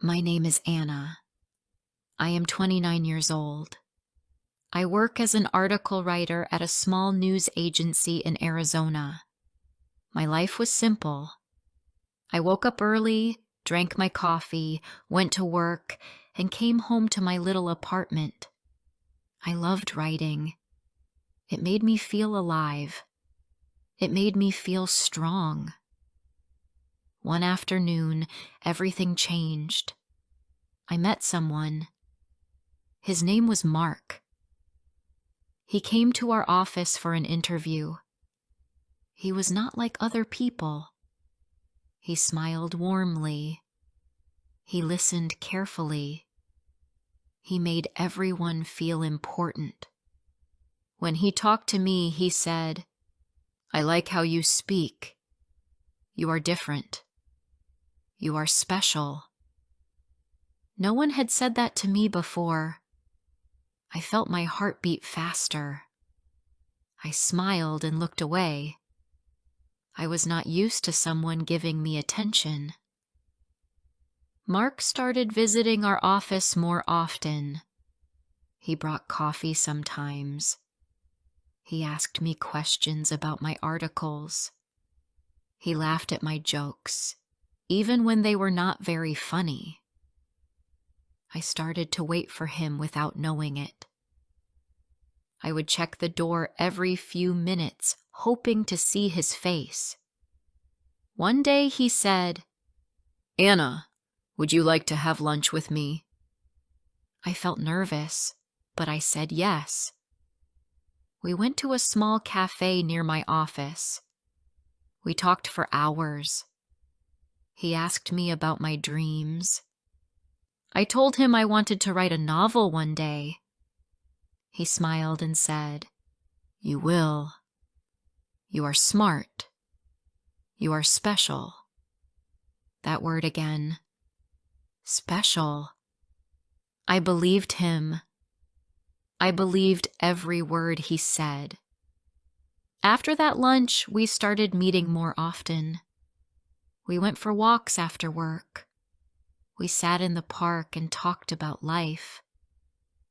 My name is Anna. I am 29 years old. I work as an article writer at a small news agency in Arizona. My life was simple. I woke up early, drank my coffee, went to work, and came home to my little apartment. I loved writing. It made me feel alive. It made me feel strong. One afternoon, everything changed. I met someone. His name was Mark. He came to our office for an interview. He was not like other people. He smiled warmly. He listened carefully. He made everyone feel important. When he talked to me, he said, "I like how you speak. You are different. You are special." No one had said that to me before. I felt my heart beat faster. I smiled and looked away. I was not used to someone giving me attention. Mark started visiting our office more often. He brought coffee sometimes. He asked me questions about my articles. He laughed at my jokes, even when they were not very funny. I started to wait for him without knowing it. I would check the door every few minutes, hoping to see his face. One day he said, "Anna, would you like to have lunch with me?" I felt nervous, but I said yes. We went to a small cafe near my office. We talked for hours. He asked me about my dreams. I told him I wanted to write a novel one day. He smiled and said, "You will. You are smart. You are special." That word again. Special. I believed him. I believed every word he said. After that lunch, we started meeting more often. We went for walks after work. We sat in the park and talked about life.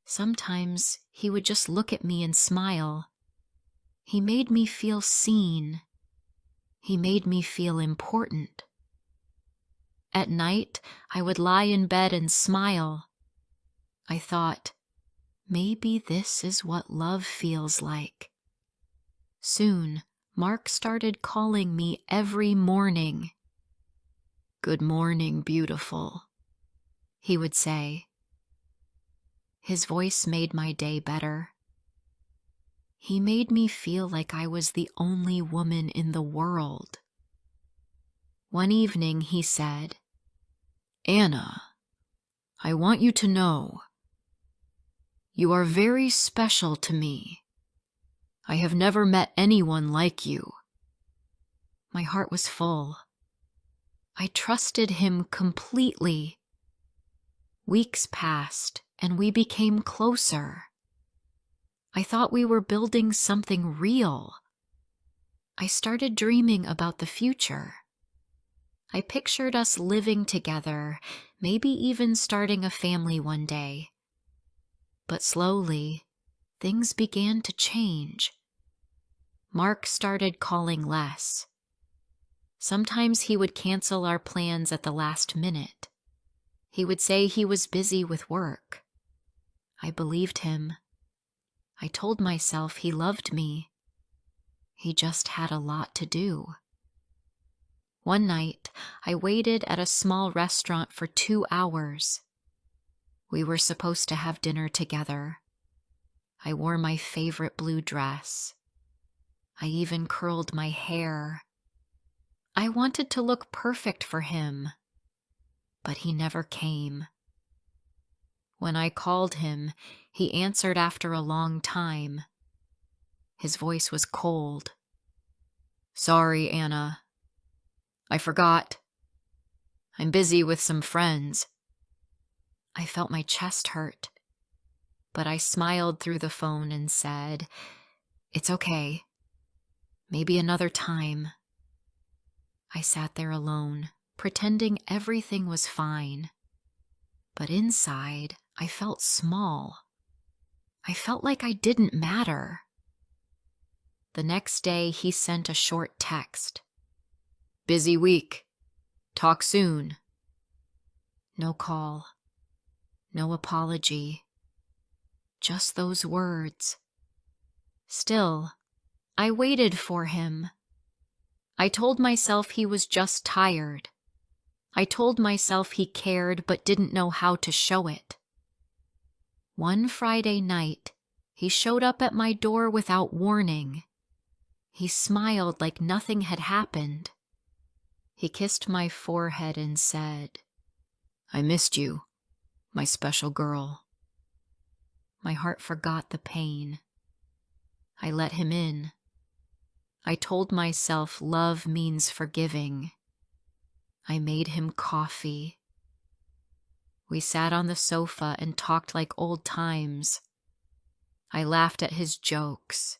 Sometimes he would just look at me and smile. He made me feel seen. He made me feel important. At night, I would lie in bed and smile. I thought, maybe this is what love feels like. Soon, Mark started calling me every morning. "Good morning, beautiful," he would say. His voice made my day better. He made me feel like I was the only woman in the world. One evening he said, "Anna, I want you to know, you are very special to me. I have never met anyone like you." My heart was full. I trusted him completely. Weeks passed, and we became closer. I thought we were building something real. I started dreaming about the future. I pictured us living together, maybe even starting a family one day. But slowly, things began to change. Mark started calling less. Sometimes he would cancel our plans at the last minute. He would say he was busy with work. I believed him. I told myself he loved me. He just had a lot to do. One night, I waited at a small restaurant for 2 hours. We were supposed to have dinner together. I wore my favorite blue dress. I even curled my hair. I wanted to look perfect for him, but he never came. When I called him, he answered after a long time. His voice was cold. "Sorry, Anna. I forgot. I'm busy with some friends." I felt my chest hurt, but I smiled through the phone and said, "It's okay. Maybe another time." I sat there alone, pretending everything was fine. But inside, I felt small. I felt like I didn't matter. The next day, he sent a short text. "Busy week. Talk soon." No call. No apology. Just those words. Still, I waited for him. I told myself he was just tired. I told myself he cared but didn't know how to show it. One Friday night, he showed up at my door without warning. He smiled like nothing had happened. He kissed my forehead and said, "I missed you, my special girl." My heart forgot the pain. I let him in. I told myself love means forgiving. I made him coffee. We sat on the sofa and talked like old times. I laughed at his jokes.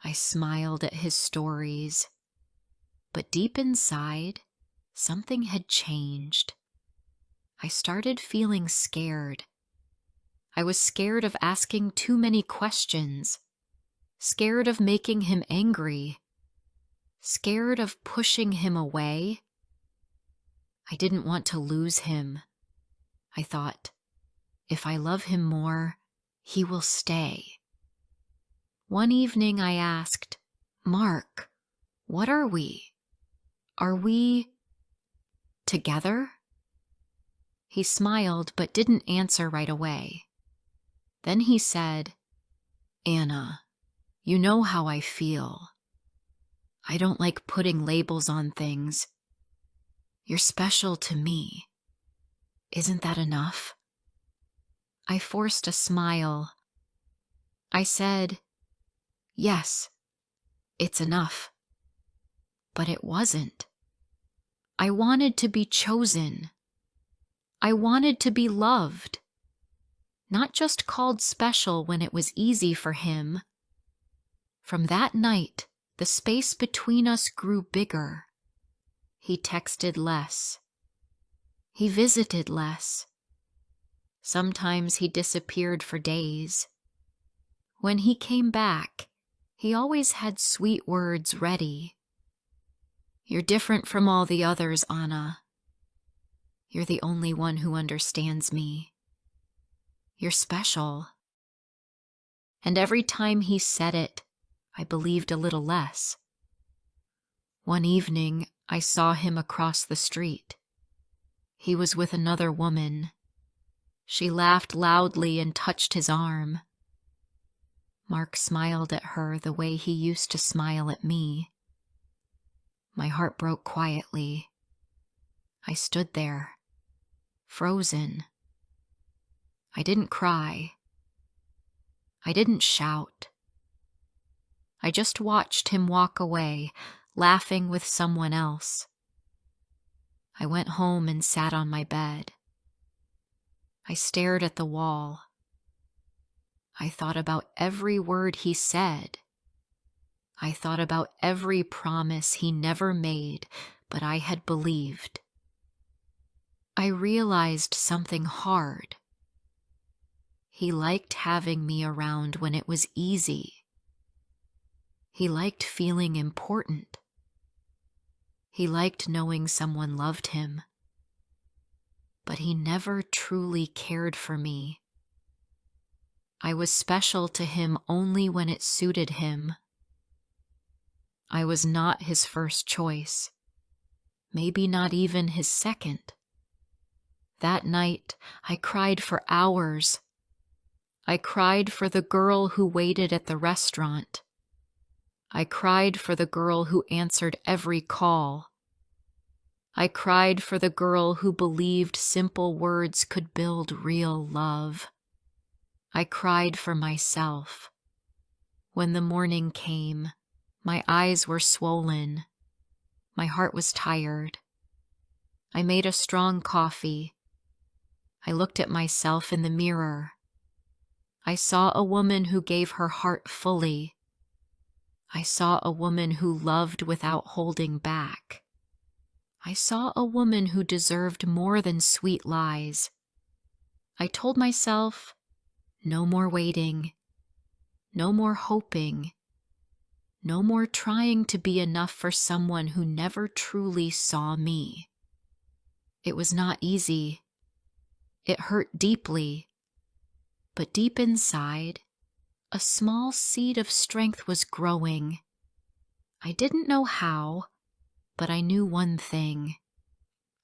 I smiled at his stories. But deep inside, something had changed. I started feeling scared. I was scared of asking too many questions, scared of making him angry, scared of pushing him away. I didn't want to lose him. I thought, if I love him more, he will stay. One evening I asked, "Mark, what are we? Are we together?" He smiled but didn't answer right away. Then he said, "Anna, you know how I feel. I don't like putting labels on things. You're special to me. Isn't that enough?" I forced a smile. I said, "Yes, it's enough." But it wasn't. I wanted to be chosen. I wanted to be loved. Not just called special when it was easy for him. From that night, the space between us grew bigger. He texted less. He visited less. Sometimes he disappeared for days. When he came back, he always had sweet words ready. "You're different from all the others, Anna. You're the only one who understands me. You're special." And every time he said it, I believed a little less. One evening, I saw him across the street. He was with another woman. She laughed loudly and touched his arm. Mark smiled at her the way he used to smile at me. My heart broke quietly. I stood there, frozen. I didn't cry. I didn't shout. I just watched him walk away, laughing with someone else. I went home and sat on my bed. I stared at the wall. I thought about every word he said. I thought about every promise he never made, but I had believed. I realized something hard. He liked having me around when it was easy. He liked feeling important. He liked knowing someone loved him. But he never truly cared for me. I was special to him only when it suited him. I was not his first choice, maybe not even his second. That night, I cried for hours. I cried for the girl who waited at the restaurant. I cried for the girl who answered every call. I cried for the girl who believed simple words could build real love. I cried for myself. When the morning came, my eyes were swollen. My heart was tired. I made a strong coffee. I looked at myself in the mirror. I saw a woman who gave her heart fully. I saw a woman who loved without holding back. I saw a woman who deserved more than sweet lies. I told myself, no more waiting, no more hoping, no more trying to be enough for someone who never truly saw me. It was not easy. It hurt deeply. But deep inside, a small seed of strength was growing. I didn't know how, but I knew one thing.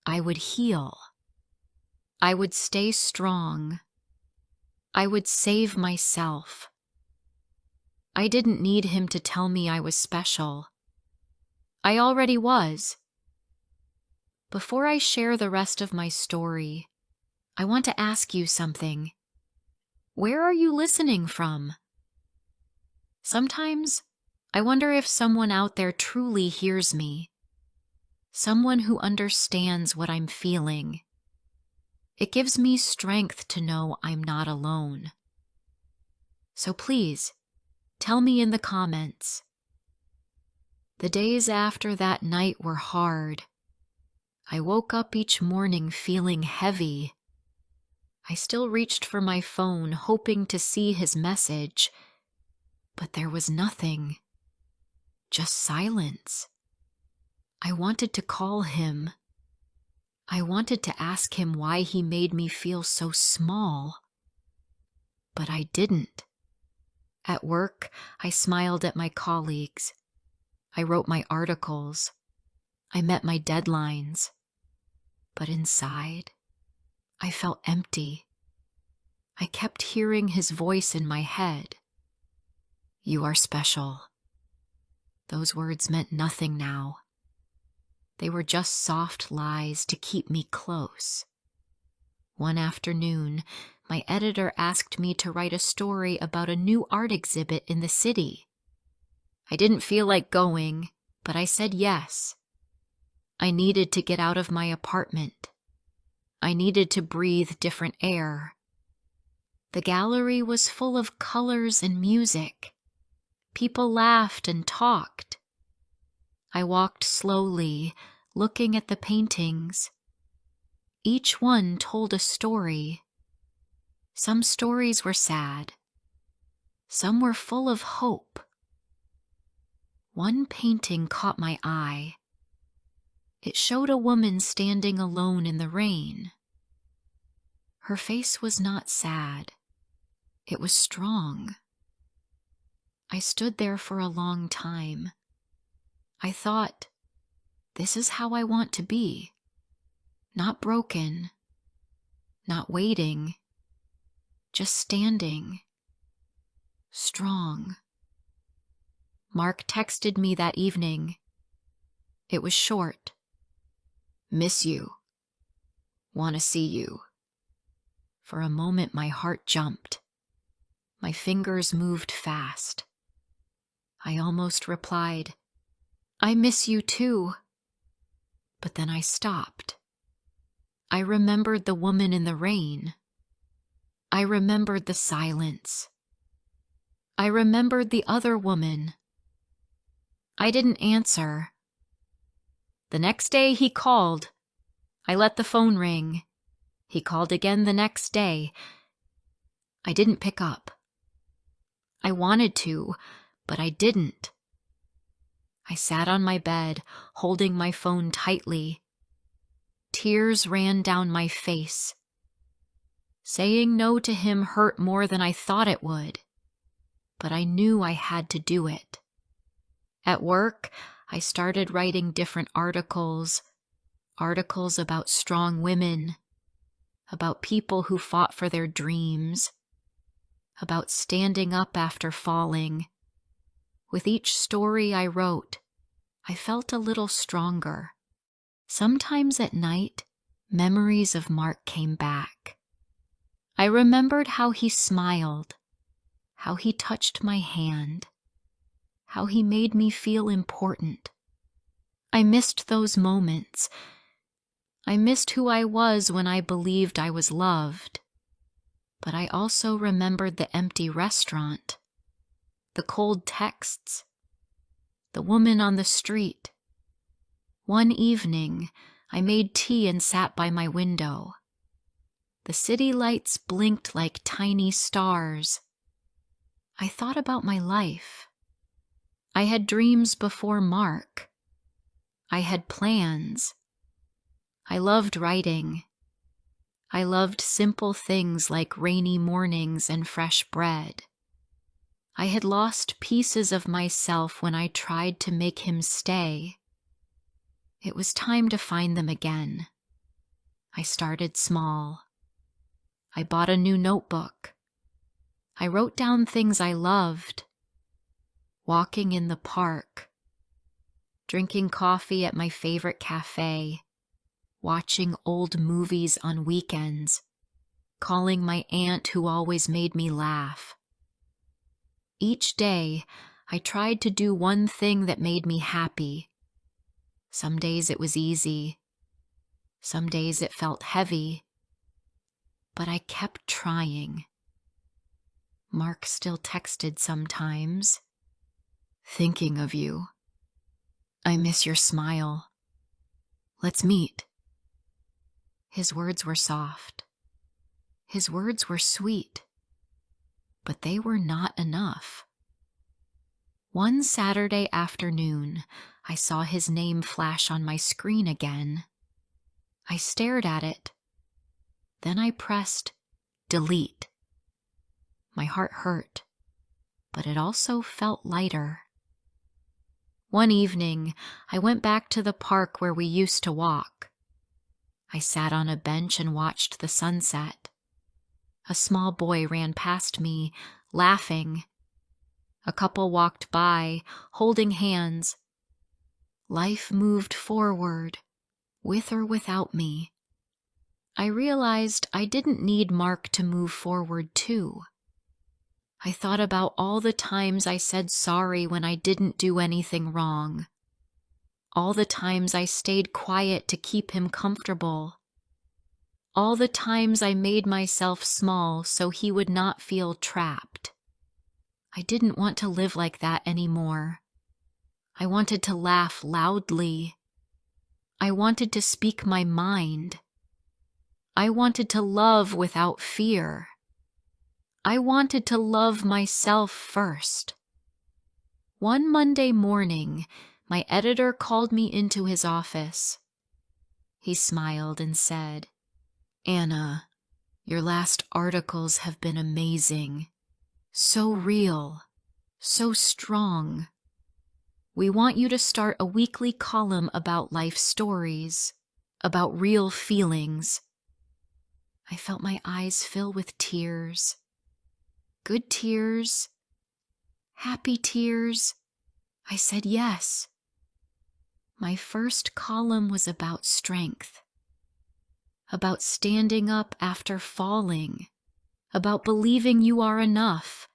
I would heal. I would stay strong. I would save myself. I didn't need him to tell me I was special. I already was. Before I share the rest of my story, I want to ask you something. Where are you listening from? Sometimes I wonder if someone out there truly hears me. Someone who understands what I'm feeling. It gives me strength to know I'm not alone. So please, tell me in the comments. The days after that night were hard. I woke up each morning feeling heavy. I still reached for my phone, hoping to see his message, but there was nothing. Just silence. I wanted to call him. I wanted to ask him why he made me feel so small. But I didn't. At work, I smiled at my colleagues. I wrote my articles. I met my deadlines. But inside, I felt empty. I kept hearing his voice in my head. You are special. Those words meant nothing now. They were just soft lies to keep me close. One afternoon, my editor asked me to write a story about a new art exhibit in the city. I didn't feel like going, but I said yes. I needed to get out of my apartment. I needed to breathe different air. The gallery was full of colors and music. People laughed and talked. I walked slowly, looking at the paintings. Each one told a story. Some stories were sad. Some were full of hope. One painting caught my eye. It showed a woman standing alone in the rain. Her face was not sad. It was strong. I stood there for a long time. I thought, this is how I want to be. Not broken, not waiting, just standing, strong. Mark texted me that evening. It was short. Miss you. Want to see you. For a moment my heart jumped. My fingers moved fast. I almost replied, I miss you too. But then I stopped. I remembered the woman in the rain. I remembered the silence. I remembered the other woman. I didn't answer. The next day he called. I let the phone ring. He called again the next day. I didn't pick up. I wanted to, but I didn't. I sat on my bed, holding my phone tightly. Tears ran down my face. Saying no to him hurt more than I thought it would, but I knew I had to do it. At work, I started writing different articles about strong women, about people who fought for their dreams, about standing up after falling. With each story I wrote, I felt a little stronger. Sometimes at night, memories of Mark came back. I remembered how he smiled, how he touched my hand, how he made me feel important. I missed those moments. I missed who I was when I believed I was loved. But I also remembered the empty restaurant, the cold texts, the woman on the street. One evening, I made tea and sat by my window. The city lights blinked like tiny stars. I thought about my life. I had dreams before Mark. I had plans. I loved writing. I loved simple things like rainy mornings and fresh bread. I had lost pieces of myself when I tried to make him stay. It was time to find them again. I started small. I bought a new notebook. I wrote down things I loved. Walking in the park. Drinking coffee at my favorite cafe. Watching old movies on weekends. Calling my aunt who always made me laugh. Each day, I tried to do one thing that made me happy. Some days it was easy. Some days it felt heavy. But I kept trying. Mark still texted sometimes. Thinking of you. I miss your smile. Let's meet. His words were soft. His words were sweet. But they were not enough. One Saturday afternoon, I saw his name flash on my screen again. I stared at it. Then I pressed delete. My heart hurt, but it also felt lighter. One evening, I went back to the park where we used to walk. I sat on a bench and watched the sunset. A small boy ran past me, laughing. A couple walked by, holding hands. Life moved forward, with or without me. I realized I didn't need Mark to move forward too. I thought about all the times I said sorry when I didn't do anything wrong. All the times I stayed quiet to keep him comfortable. All the times I made myself small so he would not feel trapped. I didn't want to live like that anymore. I wanted to laugh loudly. I wanted to speak my mind. I wanted to love without fear. I wanted to love myself first. One Monday morning, my editor called me into his office. He smiled and said, "Anna, your last articles have been amazing. So real, so strong. We want you to start a weekly column about life stories, about real feelings." I felt my eyes fill with tears. Good tears, happy tears. I said yes. My first column was about strength, about standing up after falling, about believing you are enough,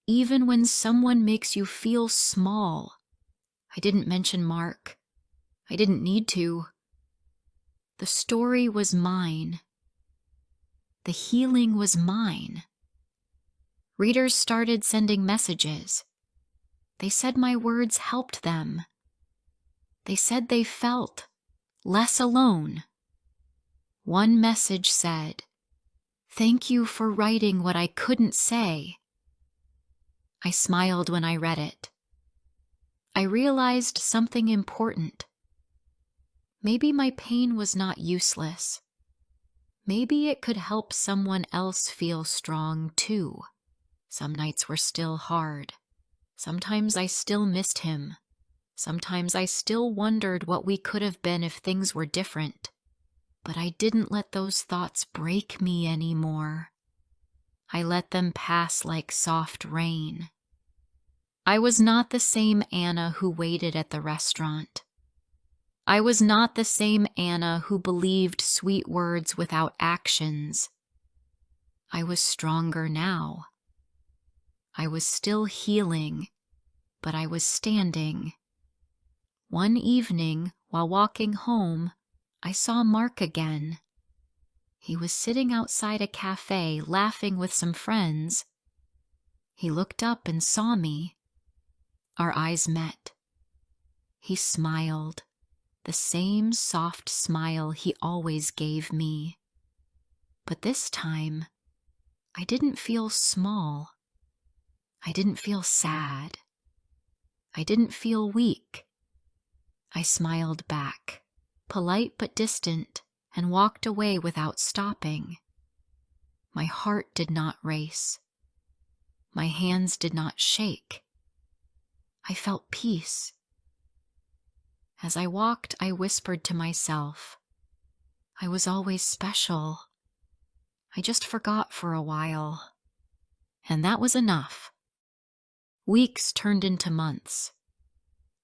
even when someone makes you feel small. I didn't mention Mark. I didn't need to. The story was mine. The healing was mine. Readers started sending messages. They said my words helped them. They said they felt less alone. One message said, "Thank you for writing what I couldn't say." I smiled when I read it. I realized something important. Maybe my pain was not useless. Maybe it could help someone else feel strong too. Some nights were still hard. Sometimes I still missed him. Sometimes I still wondered what we could have been if things were different. But I didn't let those thoughts break me anymore. I let them pass like soft rain. I was not the same Anna who waited at the restaurant. I was not the same Anna who believed sweet words without actions. I was stronger now. I was still healing, but I was standing. One evening, while walking home, I saw Mark again. He was sitting outside a cafe, laughing with some friends. He looked up and saw me. Our eyes met. He smiled, the same soft smile he always gave me. But this time, I didn't feel small. I didn't feel sad. I didn't feel weak. I smiled back, polite but distant, and walked away without stopping. My heart did not race. My hands did not shake. I felt peace. As I walked, I whispered to myself, I was always special. I just forgot for a while. And that was enough. Weeks turned into months.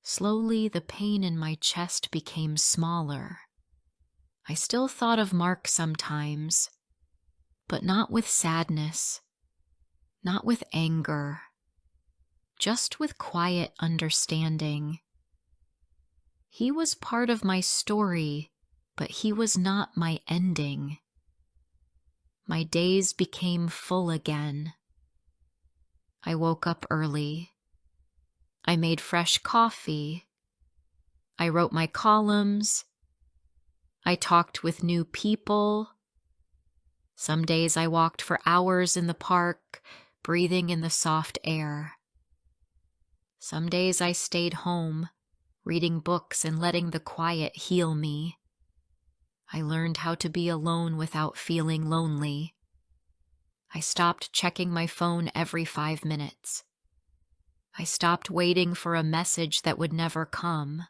Slowly, the pain in my chest became smaller. I still thought of Mark sometimes, but not with sadness, not with anger, just with quiet understanding. He was part of my story, but he was not my ending. My days became full again. I woke up early. I made fresh coffee. I wrote my columns. I talked with new people. Some days I walked for hours in the park, breathing in the soft air. Some days I stayed home, reading books and letting the quiet heal me. I learned how to be alone without feeling lonely. I stopped checking my phone every 5 minutes. I stopped waiting for a message that would never come.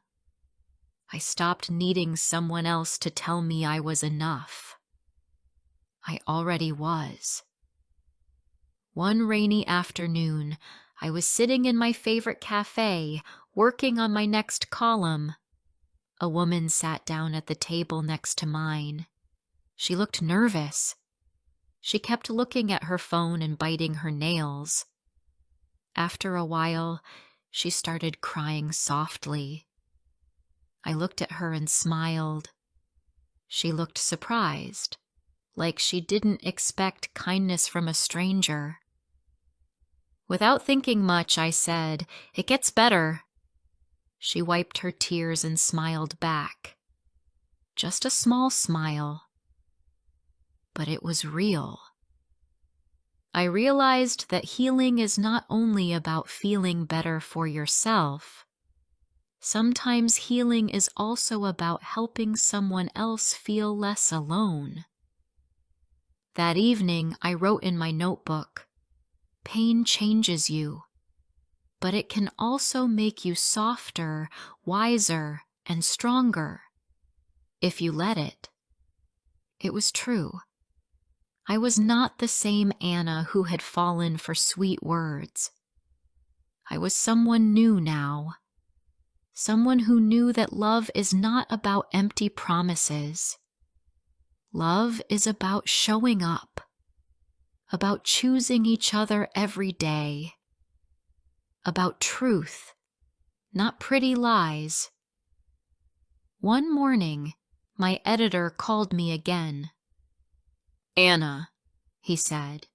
I stopped needing someone else to tell me I was enough. I already was. One rainy afternoon, I was sitting in my favorite cafe, working on my next column. A woman sat down at the table next to mine. She looked nervous. She kept looking at her phone and biting her nails. After a while, she started crying softly. I looked at her and smiled. She looked surprised, like she didn't expect kindness from a stranger. Without thinking much, I said, "It gets better." She wiped her tears and smiled back. Just a small smile. But it was real. I realized that healing is not only about feeling better for yourself. Sometimes healing is also about helping someone else feel less alone. That evening, I wrote in my notebook, "Pain changes you, but it can also make you softer, wiser, and stronger, if you let it." It was true. I was not the same Anna who had fallen for sweet words. I was someone new now. Someone who knew that love is not about empty promises. Love is about showing up, about choosing each other every day, about truth, not pretty lies. One morning, my editor called me again. "Anna," he said,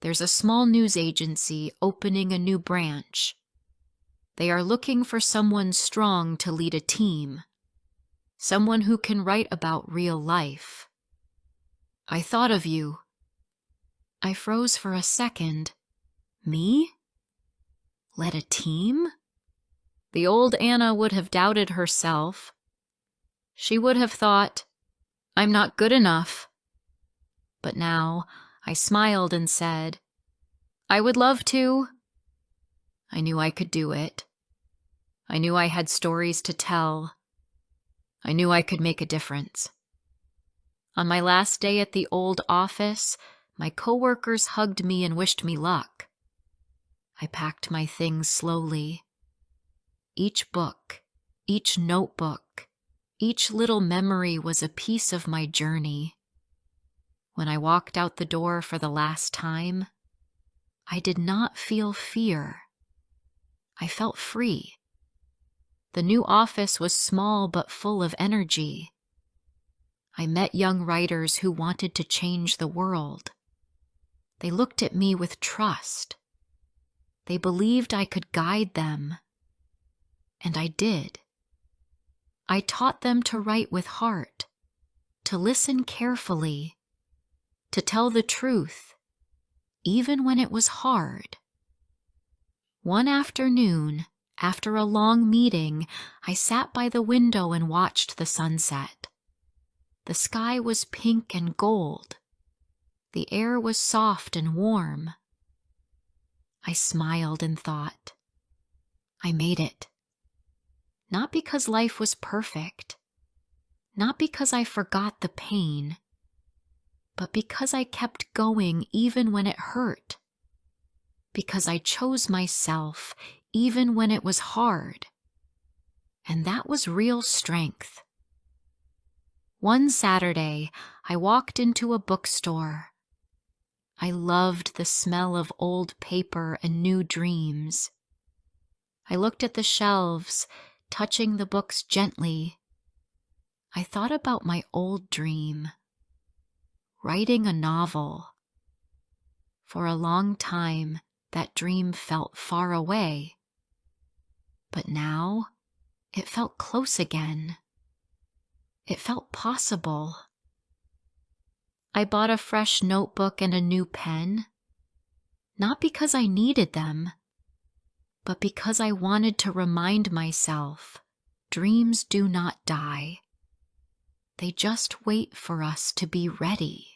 "there's a small news agency opening a new branch. They are looking for someone strong to lead a team, someone who can write about real life. I thought of you." I froze for a second. Me? Led a team? The old Anna would have doubted herself. She would have thought, "I'm not good enough." But now I smiled and said, "I would love to." I knew I could do it. I knew I had stories to tell. I knew I could make a difference. On my last day at the old office, my coworkers hugged me and wished me luck. I packed my things slowly. Each book, each notebook, each little memory was a piece of my journey. When I walked out the door for the last time, I did not feel fear. I felt free. The new office was small but full of energy. I met young writers who wanted to change the world. They looked at me with trust. They believed I could guide them. And I did. I taught them to write with heart, to listen carefully, to tell the truth, even when it was hard. One afternoon, after a long meeting, I sat by the window and watched the sunset. The sky was pink and gold. The air was soft and warm. I smiled and thought, I made it. Not because life was perfect, not because I forgot the pain, but because I kept going even when it hurt. Because I chose myself even when it was hard. And that was real strength. One Saturday, I walked into a bookstore. I loved the smell of old paper and new dreams. I looked at the shelves, touching the books gently. I thought about my old dream, writing a novel. For a long time, that dream felt far away. But now, it felt close again. It felt possible. I bought a fresh notebook and a new pen, not because I needed them, but because I wanted to remind myself dreams do not die. They just wait for us to be ready.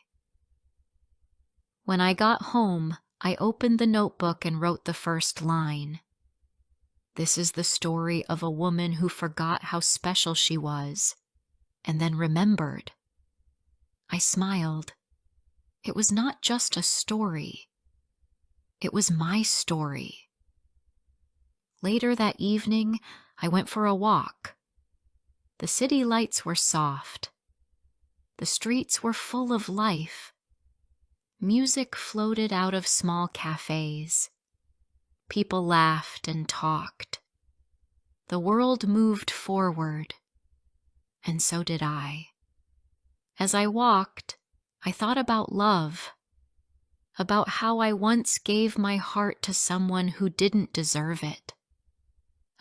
When I got home, I opened the notebook and wrote the first line. This is the story of a woman who forgot how special she was, and then remembered. I smiled. It was not just a story. It was my story. Later that evening, I went for a walk. The city lights were soft. The streets were full of life. Music floated out of small cafes. People laughed and talked. The world moved forward, and so did I. As I walked, I thought about love, about how I once gave my heart to someone who didn't deserve it,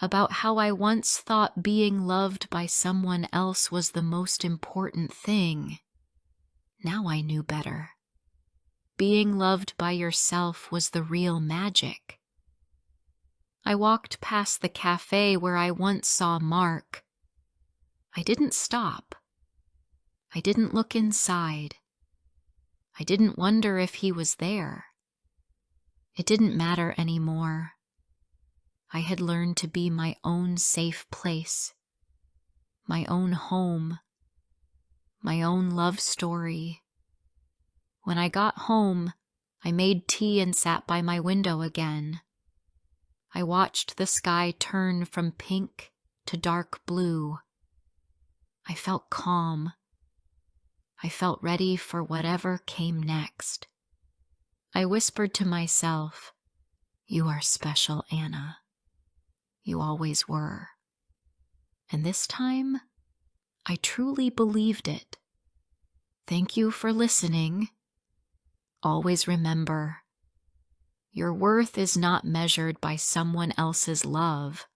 about how I once thought being loved by someone else was the most important thing. Now I knew better. Being loved by yourself was the real magic. I walked past the cafe where I once saw Mark. I didn't stop. I didn't look inside. I didn't wonder if he was there. It didn't matter anymore. I had learned to be my own safe place, my own home, my own love story. When I got home, I made tea and sat by my window again. I watched the sky turn from pink to dark blue. I felt calm. I felt ready for whatever came next. I whispered to myself, "You are special, Anna. You always were." And this time, I truly believed it. Thank you for listening. Always remember, your worth is not measured by someone else's love.